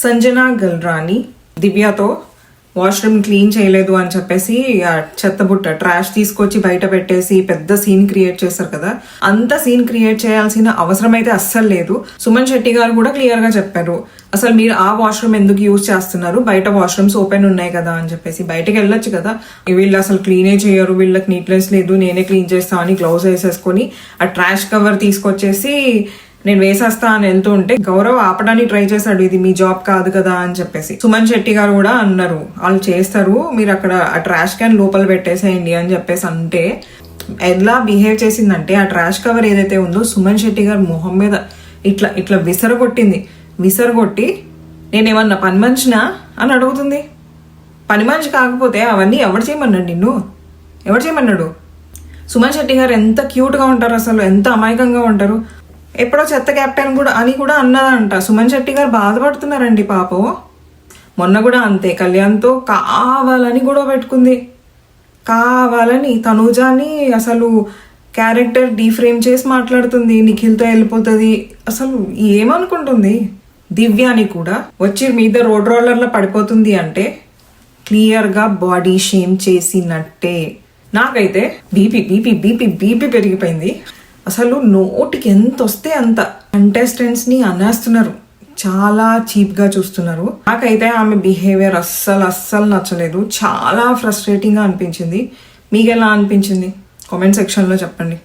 Sanjana Galrani దివ్యతో washroom clean చేయలేదు అని చెప్పేసి ఆ చెత్తబుట్ట ట్రాష్ తీసుకొచ్చి బయట పెట్టేసి పెద్ద సీన్ క్రియేట్ చేశారు కదా. అంత సీన్ క్రియేట్ చేయాల్సిన అవసరం అయితే అస్సలు లేదు. సుమన్ శెట్టి గారు కూడా క్లియర్ గా చెప్పారు, అసలు మీరు ఆ వాష్రూమ్ ఎందుకు యూజ్ చేస్తున్నారు, బయట వాష్రూమ్స్ ఓపెన్ ఉన్నాయి కదా అని చెప్పేసి. బయటకు వెళ్ళొచ్చు కదా, వీళ్ళు అసలు క్లీనే చేయరు, వీళ్ళకి నీట్నెస్ లేదు, నేనే క్లీన్ చేస్తా అని గ్లౌజ్ వేసేసుకొని ఆ ట్రాష్ కవర్ తీసుకొచ్చేసి నేను వేసేస్తా అని వెళ్తూ ఉంటే గౌరవ్ ఆపడానికి ట్రై చేశాడు, ఇది మీ జాబ్ కాదు కదా అని చెప్పేసి. సుమన్ శెట్టి గారు కూడా అన్నారు, వాళ్ళు చేస్తారు, మీరు అక్కడ ఆ ట్రాష్ క్యాన్ లోపల పెట్టేసేయండి అని చెప్పేసి. అంటే ఎలా బిహేవ్ చేసిందంటే ఆ ట్రాష్ కవర్ ఏదైతే ఉందో సుమన్ శెట్టి గారు మొహం మీద ఇట్లా ఇట్లా విసరగొట్టింది. విసరగొట్టి నేనేమన్నా పని మనిషినా అని అడుగుతుంది. పని మనిషి కాకపోతే అవన్నీ ఎవరు చేయమన్నాడు, నిన్ను ఎవరు చేయమన్నాడు? సుమన్ శెట్టి గారు ఎంత క్యూట్గా ఉంటారు, అసలు ఎంత అమాయకంగా ఉంటారు. ఎప్పుడో చెత్త క్యాప్టెన్ కూడా అని కూడా అన్నదంట. సుమన్ శెట్టి గారు బాధపడుతున్నారండి పాపం. మొన్న కూడా అంతే, కళ్యాణ్తో కావాలని గొడవ పెట్టుకుంది. కావాలని తనూజాని అసలు క్యారెక్టర్ డీఫ్రేమ్ చేసి మాట్లాడుతుంది, నిఖిల్తో వెళ్ళిపోతుంది. అసలు ఏమనుకుంటుంది? దివ్యాని కూడా వచ్చి మీద రోడ్ రోలర్లో పడిపోతుంది అంటే క్లియర్గా బాడీ షేమ్ చేసినట్టే. నాకైతే బీపీ బీపీ బీపీ బీపీ పెరిగిపోయింది. అసలు నోటికి ఎంత వస్తే అంత కంటెస్టెంట్స్ ని అనేస్తున్నారు, చాలా చీప్ గా చూస్తున్నారు. నాకైతే ఆమె బిహేవియర్ అస్సలు నచ్చలేదు, చాలా ఫ్రస్ట్రేటింగ్ గా అనిపించింది. మీకు ఎలా అనిపించింది కామెంట్ సెక్షన్ లో చెప్పండి.